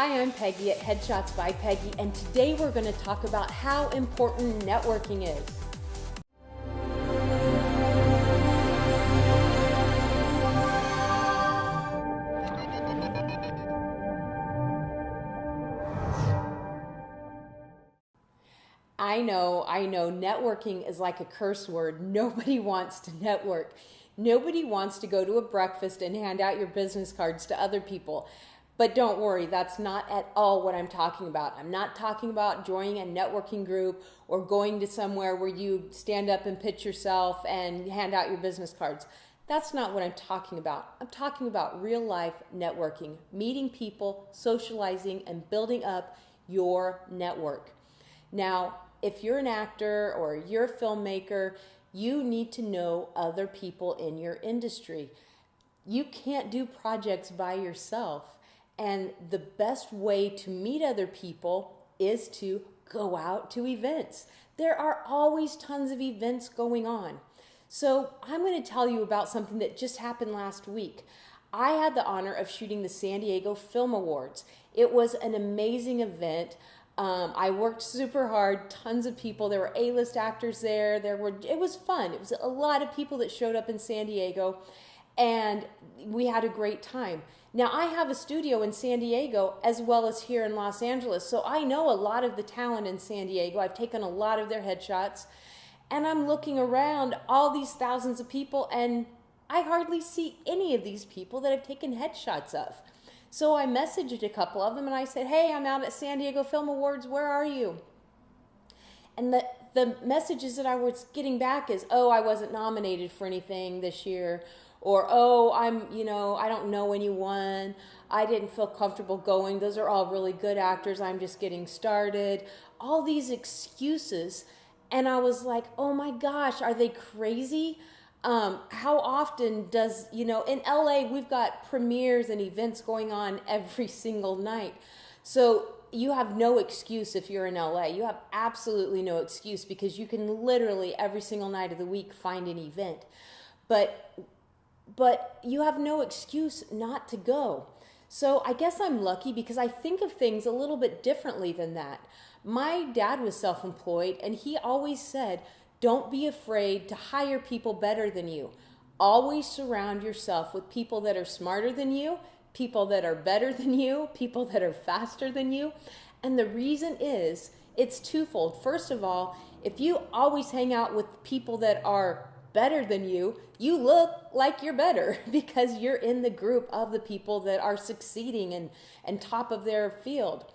Hi, I'm Peggy at Headshots by Peggy, and today we're going to talk about how important networking is. I know, networking is like a curse word. Nobody wants to network. Nobody wants to go to a breakfast and hand out your business cards to other people. But don't worry, that's not at all what I'm talking about. I'm not talking about joining a networking group or going to somewhere where you stand up and pitch yourself and hand out your business cards. That's not what I'm talking about. I'm talking about real life networking, meeting people, socializing, and building up your network. Now, if you're an actor or you're a filmmaker, you need to know other people in your industry. You can't do projects by yourself. And the best way to meet other people is to go out to events. There are always tons of events going on. So I'm going to tell you about something that just happened last week. I had the honor of shooting the San Diego Film Awards. It was an amazing event. I worked super hard, tons of people. There were A-list actors there. It was fun. It was a lot of people that showed up in San Diego, and we had a great time. Now, I have a studio in San Diego as well as here in Los Angeles, so I know a lot of the talent in San Diego. I've taken a lot of their headshots, and I'm looking around all these thousands of people, and I hardly see any of these people that I've taken headshots of. So I messaged a couple of them and I said, hey, I'm out at San Diego Film Awards, where are you? And the messages that I was getting back is, oh, I wasn't nominated for anything this year. Or, oh, I don't know anyone. I didn't feel comfortable going. Those are all really good actors. I'm just getting started. All these excuses. And I was like, oh my gosh, are they crazy? How often does, in LA, we've got premieres and events going on every single night. So you have no excuse if you're in LA. You have absolutely no excuse because you can literally every single night of the week find an event. But you have no excuse not to go. So I guess I'm lucky because I think of things a little bit differently than that. My dad was self-employed and he always said, don't be afraid to hire people better than you. Always surround yourself with people that are smarter than you, people that are better than you, people that are faster than you. And the reason is, it's twofold. First of all, if you always hang out with people that are better than you, you look like you're better because you're in the group of the people that are succeeding and top of their field.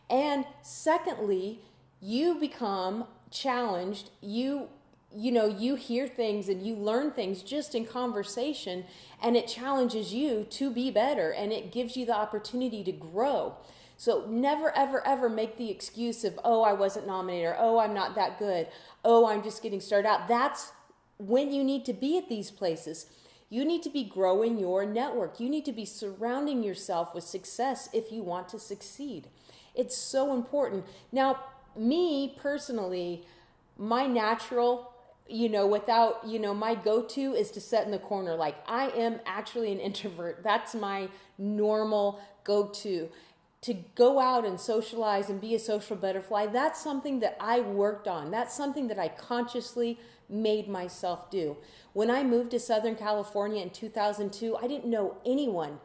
And secondly, you become challenged. You hear things and you learn things just in conversation, and it challenges you to be better and it gives you the opportunity to grow. So never, ever, ever make the excuse of, oh, I wasn't nominated, or oh, I'm not that good, oh, I'm just getting started out. That's when you need to be at these places. You need to be growing your network. You need to be surrounding yourself with success if you want to succeed. It's so important. Now, me personally, my natural, my go-to is to sit in the corner. Like, I am actually an introvert. That's my normal go-to. To go out and socialize and be a social butterfly, that's something that I worked on. That's something that I consciously made myself do. When I moved to Southern California in 2002, I didn't know anyone.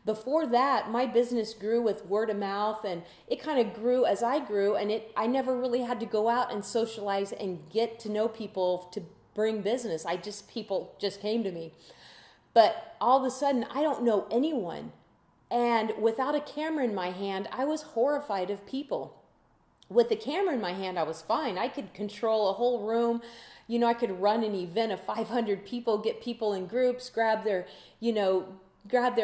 Before that, my business grew with word of mouth, and it kind of grew as I grew, and I never really had to go out and socialize and get to know people to bring business. People just came to me. But all of a sudden, I don't know anyone. And without a camera in my hand, I was horrified of people. With the camera in my hand, I was fine. I could control a whole room. I could run an event of 500 people, get people in groups, grab their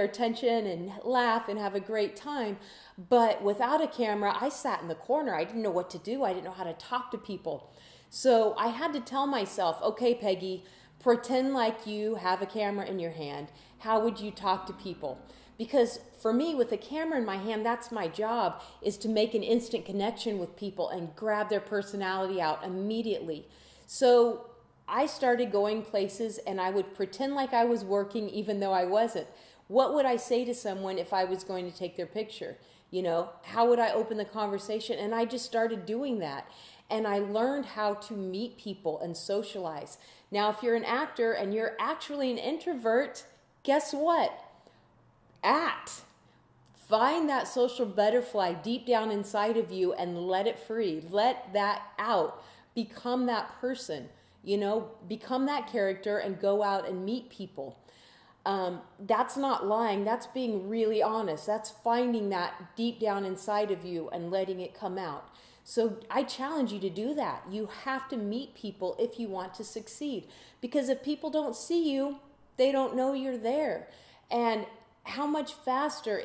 attention and laugh and have a great time. But without a camera, I sat in the corner. I didn't know what to do. I didn't know how to talk to people. So I had to tell myself, okay, Peggy, pretend like you have a camera in your hand. How would you talk to people? Because for me, with a camera in my hand, that's my job, is to make an instant connection with people and grab their personality out immediately. So I started going places and I would pretend like I was working even though I wasn't. What would I say to someone if I was going to take their picture? How would I open the conversation? And I just started doing that. And I learned how to meet people and socialize. Now, if you're an actor and you're actually an introvert, guess what? Act. Find that social butterfly deep down inside of you and let it free. Let that out. Become that person, become that character and go out and meet people. That's not lying. That's being really honest. That's finding that deep down inside of you and letting it come out. So I challenge you to do that. You have to meet people if you want to succeed. Because if people don't see you, they don't know you're there. And how much faster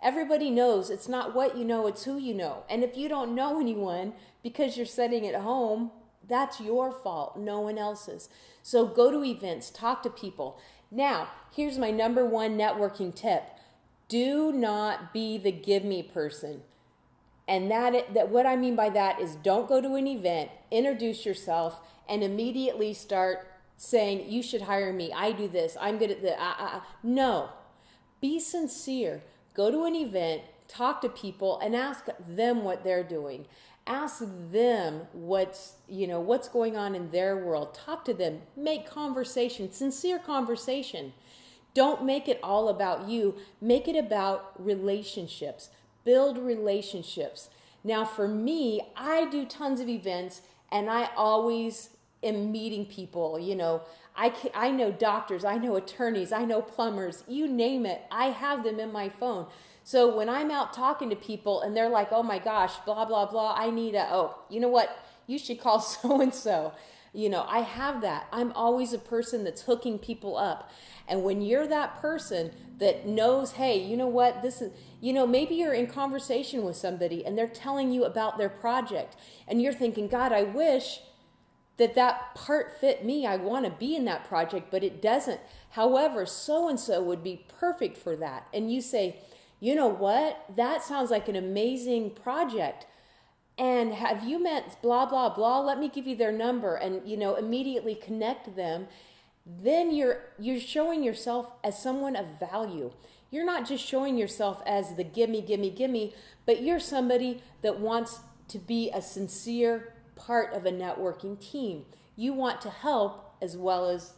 everybody knows it's not what you know, it's who you know. And if you don't know anyone because you're sitting at home, that's your fault, no one else's. So go to events, talk to people. Now, here's my number one networking tip. Do not be the give me person. And that what I mean by that is don't go to an event, introduce yourself, and immediately start saying, you should hire me, I do this, I'm good at this. No. Be sincere. Go to an event, talk to people, and ask them what they're doing. Ask them what's going on in their world. Talk to them. Make conversation, sincere conversation. Don't make it all about you. Make it about relationships. Build relationships. Now, for me, I do tons of events, and I always am meeting people. I know doctors, I know attorneys, I know plumbers, you name it. I have them in my phone. So when I'm out talking to people and they're like, oh my gosh, blah, blah, blah, I need you know what? You should call so-and-so. I have that. I'm always a person that's hooking people up. And when you're that person that knows, hey, you know what, this is, maybe you're in conversation with somebody and they're telling you about their project and you're thinking, God, I wish that part fit me. I want to be in that project, but it doesn't. However, so-and-so would be perfect for that. And you say, you know what? That sounds like an amazing project. And have you met blah, blah, blah? Let me give you their number and, immediately connect them. Then you're showing yourself as someone of value. You're not just showing yourself as the gimme, gimme, gimme, but you're somebody that wants to be a sincere part of a networking team. You want to help as well as,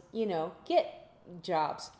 get jobs.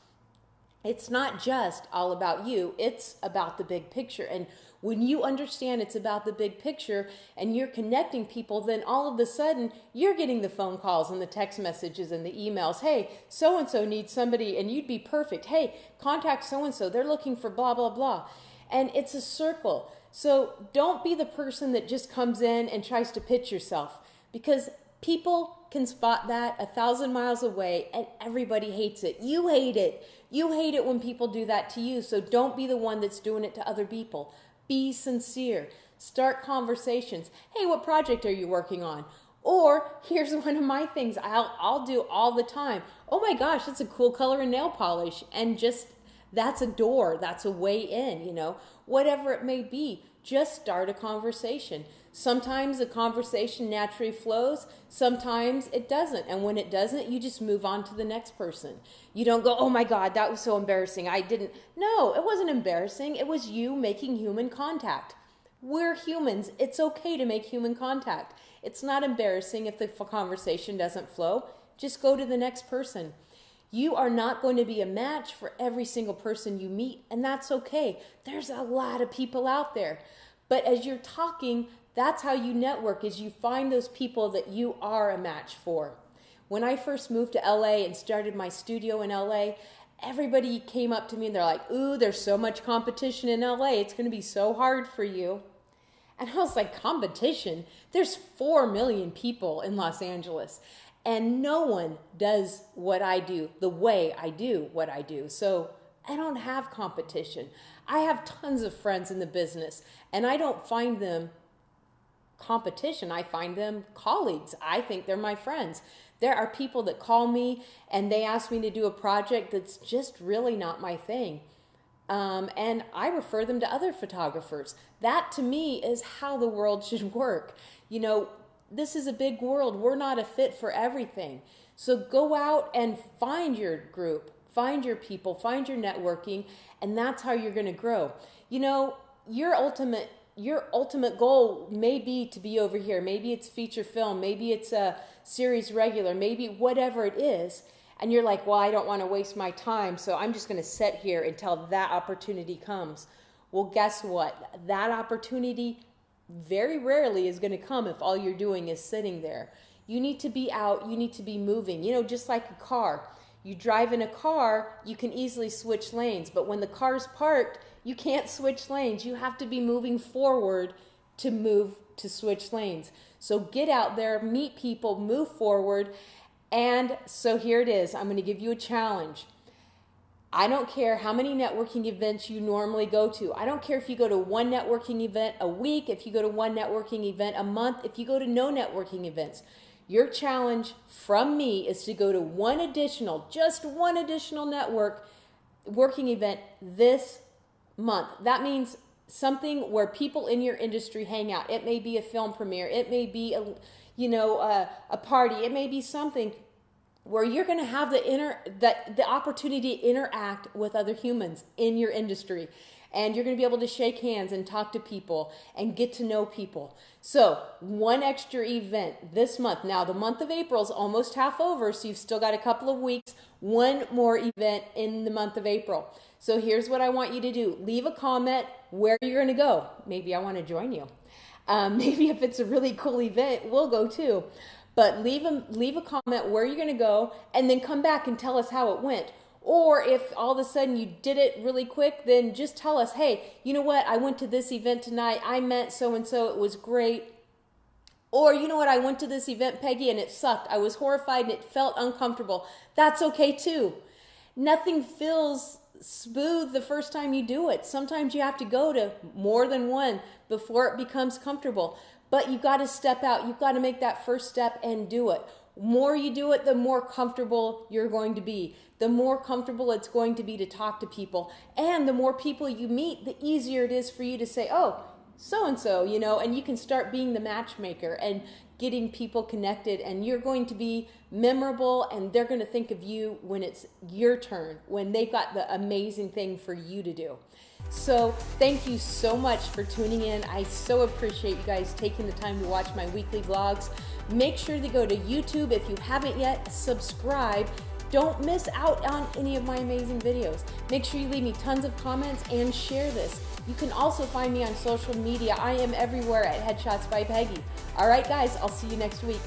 It's not just all about you. It's about the big picture. And when you understand it's about the big picture and you're connecting people, then all of a sudden you're getting the phone calls and the text messages and the emails. Hey, so-and-so needs somebody and you'd be perfect. Hey, contact so-and-so. They're looking for blah, blah, blah. And it's a circle. So don't be the person that just comes in and tries to pitch yourself, because people can spot that 1,000 miles away and everybody hates it. You hate it. You hate it when people do that to you. So don't be the one that's doing it to other people. Be sincere. Start conversations. Hey, what project are you working on? Or here's one of my things I'll do all the time. Oh my gosh, that's a cool color in nail polish. And just that's a door. That's a way in, whatever it may be. Just start a conversation. Sometimes the conversation naturally flows. Sometimes it doesn't. And when it doesn't, you just move on to the next person. You don't go, oh my God, that was so embarrassing. No, it wasn't embarrassing. It was you making human contact. We're humans. It's okay to make human contact. It's not embarrassing if the conversation doesn't flow. Just go to the next person. You are not going to be a match for every single person you meet, and that's okay. There's a lot of people out there. But as you're talking, that's how you network, is you find those people that you are a match for. When I first moved to LA and started my studio in LA, everybody came up to me and they're like, ooh, there's so much competition in LA. It's going to be so hard for you. And I was like, competition? There's 4 million people in Los Angeles. And no one does what I do the way I do what I do. So I don't have competition. I have tons of friends in the business, and I don't find them competition. I find them colleagues. I think they're my friends. There are people that call me and they ask me to do a project that's just really not my thing. And I refer them to other photographers. That to me is how the world should work. This is a big world. We're not a fit for everything. So go out and find your group. find your people, find your networking, and that's how you're going to grow. You know, your ultimate goal may be to be over here. Maybe it's feature film, maybe it's a series regular, maybe whatever it is. And you're like, well, I don't want to waste my time, so I'm just going to sit here until that opportunity comes. Well, guess what? That opportunity very rarely is going to come if all you're doing is sitting there. You need to be out, you need to be moving. You know, just like a car. You drive in a car, you can easily switch lanes, but when the car's parked, you can't switch lanes. You have to be moving forward to switch lanes. So get out there, meet people, move forward. And so here it is. I'm going to give you a challenge. I don't care how many networking events you normally go to. I don't care if you go to one networking event a week, if you go to one networking event a month, if you go to no networking events. Your challenge from me is to go to just one additional working event this month. That means something where people in your industry hang out. It may be a film premiere. It may be a party. It may be something where you're going to have the opportunity to interact with other humans in your industry. And you're going to be able to shake hands and talk to people and get to know people. So one extra event this month. Now the month of April is almost half over, so you've still got a couple of weeks. One more event in the month of April. So here's what I want you to do. Leave a comment where you're going to go. Maybe I want to join you. Maybe if it's a really cool event, we'll go too. But leave a comment where you're going to go, and then come back and tell us how it went. Or if all of a sudden you did it really quick, then just tell us, hey, you know what? I went to this event tonight. I met so-and-so. It was great. Or, you know what? I went to this event, Peggy, and it sucked. I was horrified and it felt uncomfortable. That's okay too. Nothing feels smooth the first time you do it. Sometimes you have to go to more than one before it becomes comfortable. But you've got to step out. You've got to make that first step and do it. The more you do it, the more comfortable you're going to be. The more comfortable it's going to be to talk to people. And the more people you meet, the easier it is for you to say, oh, so-and-so, and you can start being the matchmaker and getting people connected, and you're going to be memorable, and they're going to think of you when it's your turn, when they've got the amazing thing for you to do. So thank you so much for tuning in. I so appreciate you guys taking the time to watch my weekly vlogs. Make sure to go to YouTube if you haven't yet. Subscribe. Don't miss out on any of my amazing videos. Make sure you leave me tons of comments and share this. You can also find me on social media. I am everywhere at Headshots by Peggy. All right, guys, I'll see you next week.